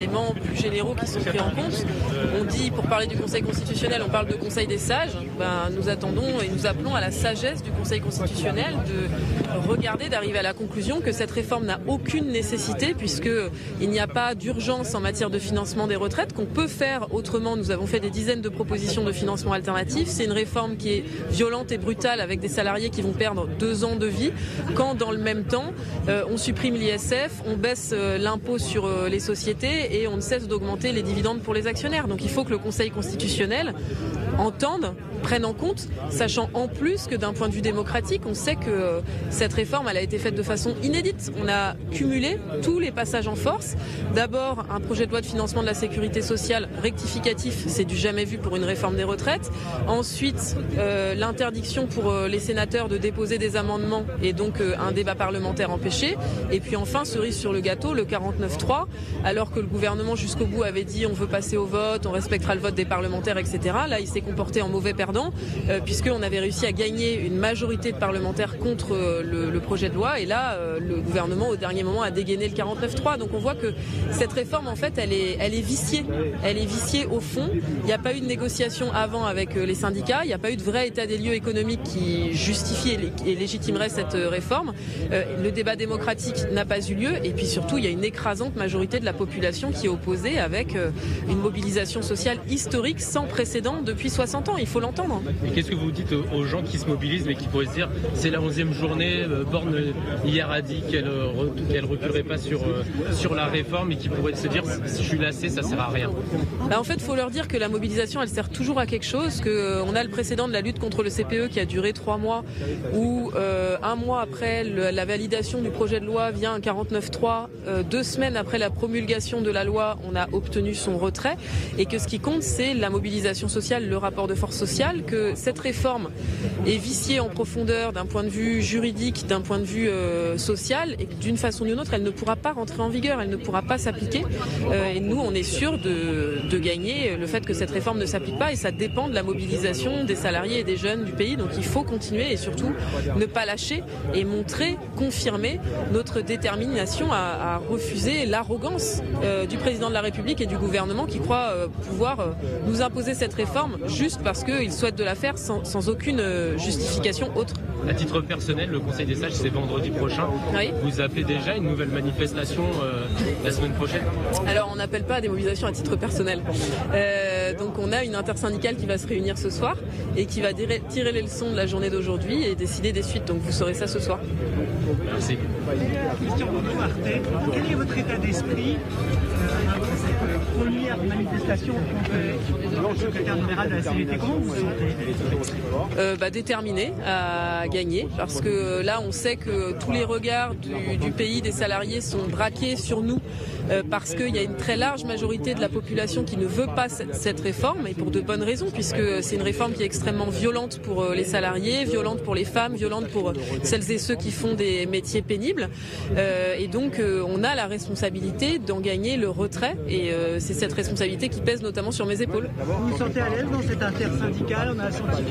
éléments plus généraux qui sont pris en compte. On dit, pour parler du Conseil constitutionnel, on parle de Conseil des sages. Nous attendons et nous appelons à la sagesse du Conseil constitutionnel de regarder, d'arriver à la conclusion que cette réforme n'a aucune nécessité puisqu'il n'y a pas d'urgence en matière de financement des retraites, qu'on peut faire autrement. Nous avons fait des dizaines de propositions de financement alternatif. C'est une réforme qui est violente et brutale avec des salariés qui vont perdre 2 ans de vie quand dans le même temps on supprime l'ISF, on baisse l'impôt sur les sociétés et on ne cesse d'augmenter les dividendes pour les actionnaires. Donc il faut que le Conseil constitutionnel entende, prenne en compte, sachant en plus que d'un point de vue démocratique, on sait que cette réforme elle a été faite de façon inédite. On a cumulé tous les passages en force. D'abord, un projet de loi de financement de la sécurité sociale rectificatif, c'est du jamais vu pour une réforme des retraites. Ensuite, l'interdiction pour les sénateurs de déposer des amendements et donc un débat parlementaire empêché. Et puis enfin, cerise sur le gâteau, le 49.3, alors que le gouvernement jusqu'au bout avait dit on veut passer au vote, on respectera le vote des parlementaires, etc. Là, il s'est comporté en mauvais perdant puisqu'on avait réussi à gagner une majorité de parlementaires contre le projet de loi. Et là, le gouvernement, au dernier moment, a dégainé le 49.3. Donc on voit que cette réforme, en fait, elle est viciée. Elle est viciée au fond. Il n'y a pas eu de négociation avant avec les syndicats. Il n'y a pas eu de vrai état des lieux économiques qui justifie et légitimerait cette réforme. Le débat démocratique n'a pas eu lieu. Et puis surtout, il y a une écrasante majorité de la population qui est opposée avec une mobilisation sociale historique sans précédent depuis 60 ans. Il faut l'entendre. Et qu'est-ce que vous dites aux gens qui se mobilisent mais qui pourraient se dire c'est la 11e journée, Borne hier a dit qu'elle reculerait pas sur la réforme et qui pourraient se dire si je suis lassé, ça sert à rien. En fait, il faut leur dire que la mobilisation elle sert toujours à quelque chose, qu'on a le précédent de la lutte contre le CPE qui a duré 3 mois où 1 mois après la validation du projet de loi via un 49.3, 2 semaines après la promulgation de la loi, on a obtenu son retrait et que ce qui compte c'est la mobilisation sociale, le rapport de force sociale, que cette réforme est viciée en profondeur d'un point de vue juridique, d'un point de vue social et que d'une façon ou d'une autre elle ne pourra pas rentrer en vigueur, elle ne pourra pas s'appliquer et nous on est sûr de gagner le fait que cette réforme ne s'applique pas et ça dépend de la mobilisation des salariés et des jeunes du pays. Donc il faut continuer et surtout ne pas lâcher et montrer, confirmer notre détermination à refuser l'arrogance du président de la République et du gouvernement qui croit pouvoir nous imposer cette réforme juste parce qu'ils souhaitent de la faire sans aucune justification autre. À titre personnel, le Conseil des sages, c'est vendredi prochain. Oui. Vous appelez déjà une nouvelle manifestation la semaine prochaine? Alors, on n'appelle pas à des mobilisations à titre personnel. Donc, on a une intersyndicale qui va se réunir ce soir et qui va tirer les leçons de la journée d'aujourd'hui et décider des suites. Donc, vous saurez ça ce soir. Merci. Christian Arte, quel est votre état d'esprit cette première manifestation contre le secrétaire général de la CGT? Comment vous vous sentez? Déterminé à gagner parce que là on sait que tous les regards du pays, des salariés sont braqués sur nous parce qu'il y a une très large majorité de la population qui ne veut pas cette réforme et pour de bonnes raisons puisque c'est une réforme qui est extrêmement violente pour les salariés, violente pour les femmes, violente pour celles et ceux qui font des métiers pénibles et donc on a la responsabilité d'en gagner le retrait et c'est cette responsabilité qui pèse notamment sur mes épaules. Vous vous sentez à l'aise dans cette intersyndicale? On a senti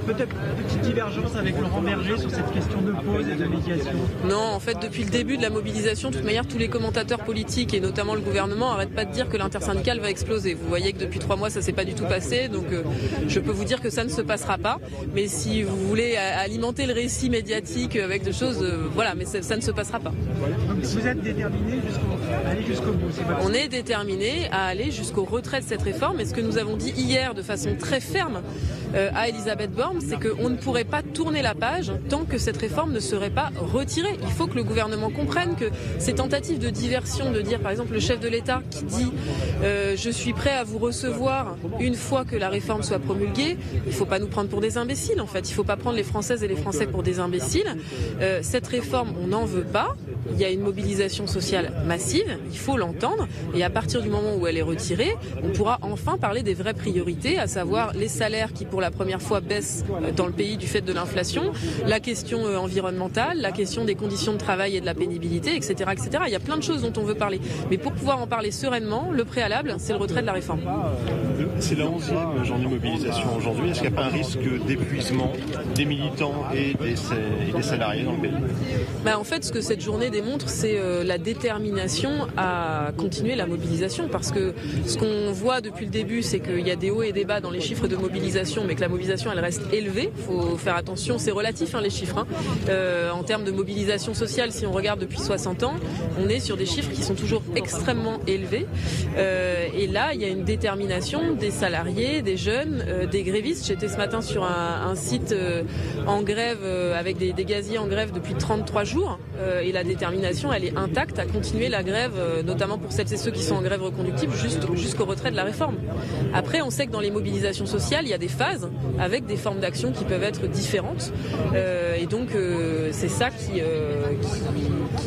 peut-être petites divergences avec Laurent Berger sur cette question de pause et de médiation. Non, en fait, depuis le début de la mobilisation, de toute manière, tous les commentateurs politiques et notamment le gouvernement n'arrêtent pas de dire que l'intersyndicale va exploser. Vous voyez que depuis 3 mois, ça s'est pas du tout passé, donc je peux vous dire que ça ne se passera pas. Mais si vous voulez alimenter le récit médiatique avec des choses, voilà, mais ça ne se passera pas. Donc vous êtes déterminé à aller jusqu'au bout? On est déterminé à aller jusqu'au retrait de cette réforme. Et ce que nous avons dit hier de façon très ferme à Elisabeth Borne, c'est qu'on ne pourrait pas tourner la page tant que cette réforme ne serait pas retirée. Il faut que le gouvernement comprenne que ces tentatives de diversion, de dire par exemple le chef de l'État qui dit je suis prêt à vous recevoir une fois que la réforme soit promulguée, il ne faut pas nous prendre pour des imbéciles en fait. Il ne faut pas prendre les Françaises et les Français pour des imbéciles. Cette réforme, on n'en veut pas. Il y a une mobilisation sociale massive, il faut l'entendre, et à partir du moment où elle est retirée, on pourra enfin parler des vraies priorités, à savoir les salaires qui pour la première fois baissent dans le pays du fait de l'inflation, la question environnementale, la question des conditions de travail et de la pénibilité, etc., etc. Il y a plein de choses dont on veut parler. Mais pour pouvoir en parler sereinement, le préalable, c'est le retrait de la réforme. C'est la 11e journée de mobilisation aujourd'hui. Est-ce qu'il n'y a pas un risque d'épuisement des militants et des salariés dans le pays? En fait, ce que cette journée démontre, c'est la détermination à continuer la mobilisation. Parce que ce qu'on voit depuis le début, c'est qu'il y a des hauts et des bas dans les chiffres de mobilisation, mais que la mobilisation, elle reste élevée. Il faut faire attention, c'est relatif les chiffres. En termes de mobilisation sociale, si on regarde depuis 60 ans, on est sur des chiffres qui sont toujours extrêmement élevés. Et là, il y a une détermination des salariés, des jeunes, des grévistes. J'étais ce matin sur un site en grève avec des gaziers en grève depuis 33 jours. Et la détermination, elle est intacte à continuer la grève, notamment pour celles et ceux qui sont en grève reconductible, jusqu'au retrait de la réforme. Après, on sait que dans les mobilisations sociales, il y a des phases avec des formes d'action qui peuvent être différentes. Et donc, c'est ça qui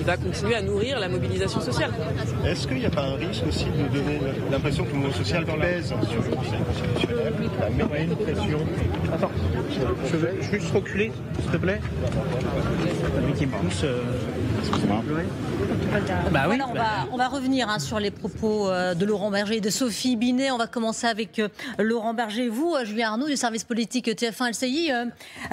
va continuer à nourrir la mobilisation sociale. Est-ce qu'il n'y a pas un risque aussi de donner l'impression que le mouvement social pèse sur le Conseil constitutionnel, la même pression? Attends, je vais juste reculer, s'il te plaît. Lui qui me pousse. Excuse-moi. Bah oui. Voilà, on va revenir sur les propos de Laurent Berger et de Sophie Binet. On va commencer avec Laurent Berger. Vous, Julien Arnaud, du service politique TF1 LCI,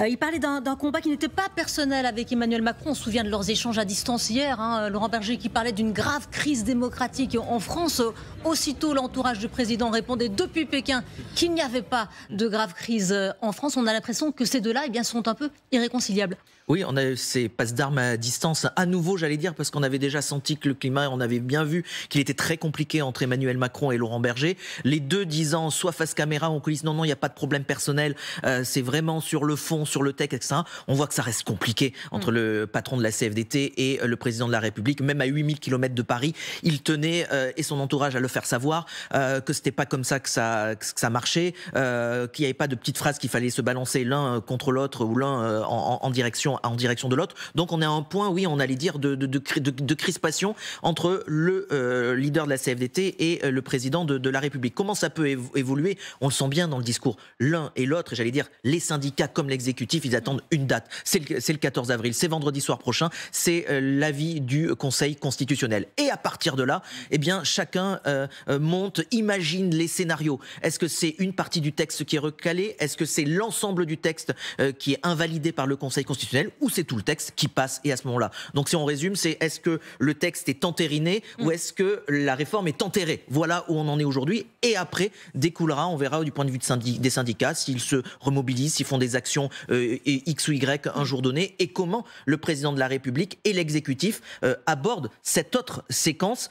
il parlait d'un combat qui n'était pas personnel avec Emmanuel Macron. On se souvient de leurs échanges à distance hier. Laurent Berger qui parlait d'une grave crise démocratique en France. Aussitôt, l'entourage du président répondait depuis Pékin qu'il n'y avait pas de grave crise en France. On a l'impression que ces deux-là sont un peu irréconciliables. Oui, on a eu ces passes d'armes à distance à nouveau, j'allais dire, parce qu'on avait déjà senti que le climat, on avait bien vu qu'il était très compliqué entre Emmanuel Macron et Laurent Berger. Les deux disant, soit face caméra, on coulisses, non, il n'y a pas de problème personnel, c'est vraiment sur le fond, sur le texte, etc. On voit que ça reste compliqué entre le patron de la CFDT et le président de la République. Même à 8000 km de Paris, il tenait, et son entourage, à le faire savoir, que c'était pas comme ça que ça marchait, qu'il n'y avait pas de petites phrases qu'il fallait se balancer l'un contre l'autre ou l'un en direction de l'autre. Donc on est à un point, oui, on allait dire, de crispation entre le leader de la CFDT et le président de la République. Comment ça peut évoluer? On le sent bien dans le discours. L'un et l'autre, et j'allais dire, les syndicats comme l'exécutif, ils attendent une date. C'est le 14 avril, c'est vendredi soir prochain, c'est l'avis du Conseil constitutionnel. Et à partir de là, eh bien, chacun monte, imagine les scénarios. Est-ce que c'est une partie du texte qui est recalée? Est-ce que c'est l'ensemble du texte qui est invalidé par le Conseil constitutionnel? Ou c'est tout le texte qui passe, et à ce moment-là. Donc si on résume, c'est est-ce que le texte est entériné ou est-ce que la réforme est enterrée? Voilà où on en est aujourd'hui. Et après, découlera, on verra du point de vue des syndicats, s'ils se remobilisent, s'ils font des actions X ou Y un jour donné, et comment le président de la République et l'exécutif abordent cette autre séquence,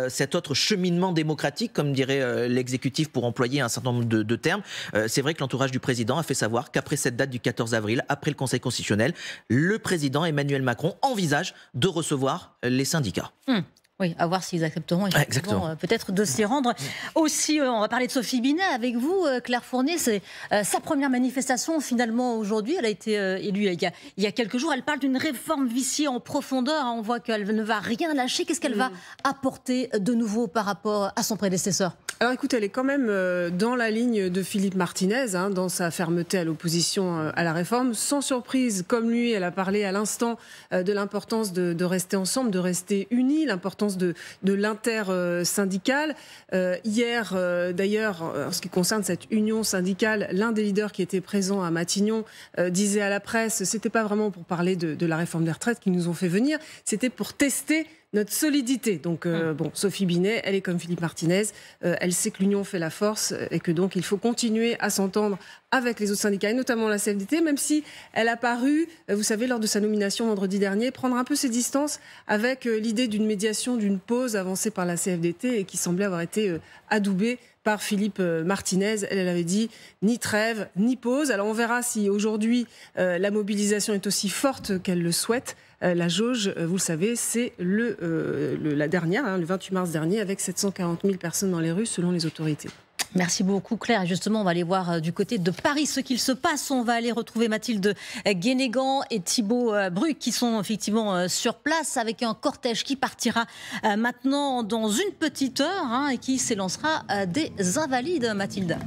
cet autre cheminement démocratique, comme dirait l'exécutif pour employer un certain nombre de termes. C'est vrai que l'entourage du président a fait savoir qu'après cette date du 14 avril, après le Conseil constitutionnel, le président Emmanuel Macron envisage de recevoir les syndicats. Oui, à voir s'ils accepteront peut-être de s'y rendre. Aussi, on va parler de Sophie Binet avec vous, Claire Fournier. C'est sa première manifestation finalement aujourd'hui. Elle a été élue il y a quelques jours. Elle parle d'une réforme viciée en profondeur. On voit qu'elle ne va rien lâcher. Qu'est-ce qu'elle va apporter de nouveau par rapport à son prédécesseur? Alors écoute, elle est quand même dans la ligne de Philippe Martinez, dans sa fermeté à l'opposition à la réforme. Sans surprise, comme lui, elle a parlé à l'instant de l'importance de rester ensemble, de rester unis, l'importance de l'inter-syndical. Hier, d'ailleurs, en ce qui concerne cette union syndicale, l'un des leaders qui était présent à Matignon disait à la presse, c'était pas vraiment pour parler de la réforme des retraites qu'ils nous ont fait venir, c'était pour tester notre solidité. Donc, Sophie Binet, elle est comme Philippe Martinez, elle sait que l'union fait la force et que donc il faut continuer à s'entendre avec les autres syndicats, et notamment la CFDT, même si elle a paru, vous savez, lors de sa nomination vendredi dernier, prendre un peu ses distances avec l'idée d'une médiation, d'une pause avancée par la CFDT et qui semblait avoir été adoubée par Philippe Martinez. Elle avait dit ni trêve, ni pause. Alors on verra si aujourd'hui la mobilisation est aussi forte qu'elle le souhaite. La jauge, vous le savez, c'est la dernière, le 28 mars dernier, avec 740 000 personnes dans les rues selon les autorités. Merci beaucoup Claire. Justement, on va aller voir du côté de Paris ce qu'il se passe. On va aller retrouver Mathilde Guénégan et Thibaut Bruck qui sont effectivement sur place avec un cortège qui partira maintenant dans une petite heure et qui s'élancera des Invalides, Mathilde.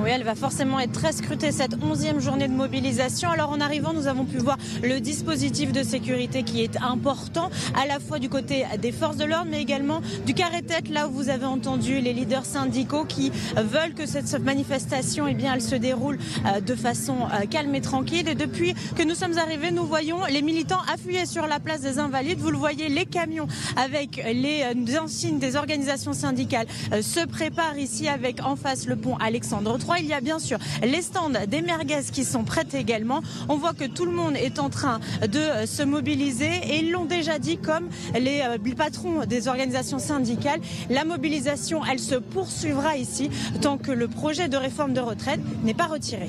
Oui, elle va forcément être très scrutée cette 11e journée de mobilisation. Alors en arrivant, nous avons pu voir le dispositif de sécurité qui est important, à la fois du côté des forces de l'ordre, mais également du carré-tête, là où vous avez entendu les leaders syndicaux qui veulent que cette manifestation, eh bien, elle se déroule de façon calme et tranquille. Et depuis que nous sommes arrivés, nous voyons les militants afflués sur la place des Invalides. Vous le voyez, les camions avec les insignes des organisations syndicales se préparent ici avec en face le pont Alexandre III. Il y a bien sûr les stands des merguez qui sont prêts également. On voit que tout le monde est en train de se mobiliser et ils l'ont déjà dit comme les patrons des organisations syndicales. La mobilisation, elle se poursuivra ici tant que le projet de réforme de retraite n'est pas retiré.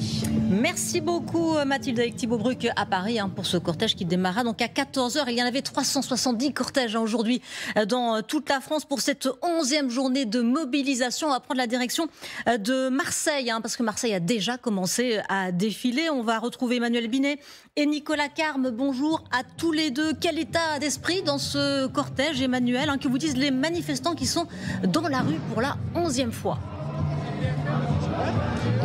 Merci beaucoup Mathilde avec Thibaut Bruck à Paris pour ce cortège qui démarra donc à 14h. Il y en avait 370 cortèges aujourd'hui dans toute la France pour cette 11e journée de mobilisation. On va prendre la direction de Marseille parce que Marseille a déjà commencé à défiler. On va retrouver Emmanuel Binet et Nicolas Carme. Bonjour à tous les deux. Quel état d'esprit dans ce cortège, Emmanuel, que vous disent les manifestants qui sont dans la rue pour la 11e fois?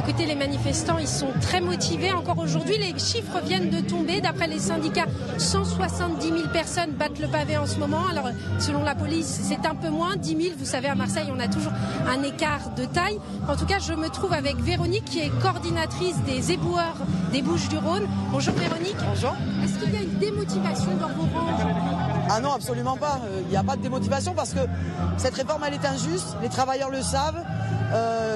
Écoutez, les manifestants, ils sont très motivés. Encore aujourd'hui, les chiffres viennent de tomber. D'après les syndicats, 170 000 personnes battent le pavé en ce moment. Alors, selon la police, c'est un peu moins, 10 000. Vous savez, à Marseille, on a toujours un écart de taille. En tout cas, je me trouve avec Véronique, qui est coordinatrice des éboueurs des Bouches-du-Rhône. Bonjour Véronique. Bonjour. Est-ce qu'il y a une démotivation dans vos rangs? Ah non, absolument pas. Il n'y a pas de démotivation parce que cette réforme, elle est injuste. Les travailleurs le savent.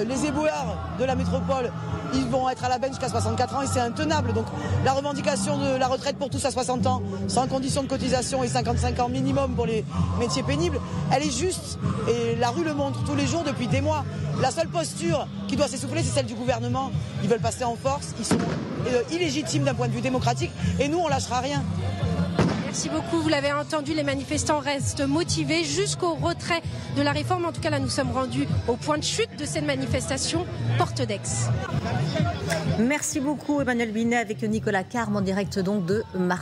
Les éboueurs de la métropole, ils vont être à la benne jusqu'à 64 ans et c'est intenable. Donc la revendication de la retraite pour tous à 60 ans, sans condition de cotisation et 55 ans minimum pour les métiers pénibles, elle est juste. Et la rue le montre tous les jours depuis des mois. La seule posture qui doit s'essouffler, c'est celle du gouvernement. Ils veulent passer en force, ils sont illégitimes d'un point de vue démocratique et nous, on lâchera rien. Merci beaucoup. Vous l'avez entendu, les manifestants restent motivés jusqu'au retrait de la réforme. En tout cas, là, nous sommes rendus au point de chute de cette manifestation, porte d'Aix. Merci beaucoup, Emmanuel Binet, avec Nicolas Carme en direct donc de Marseille.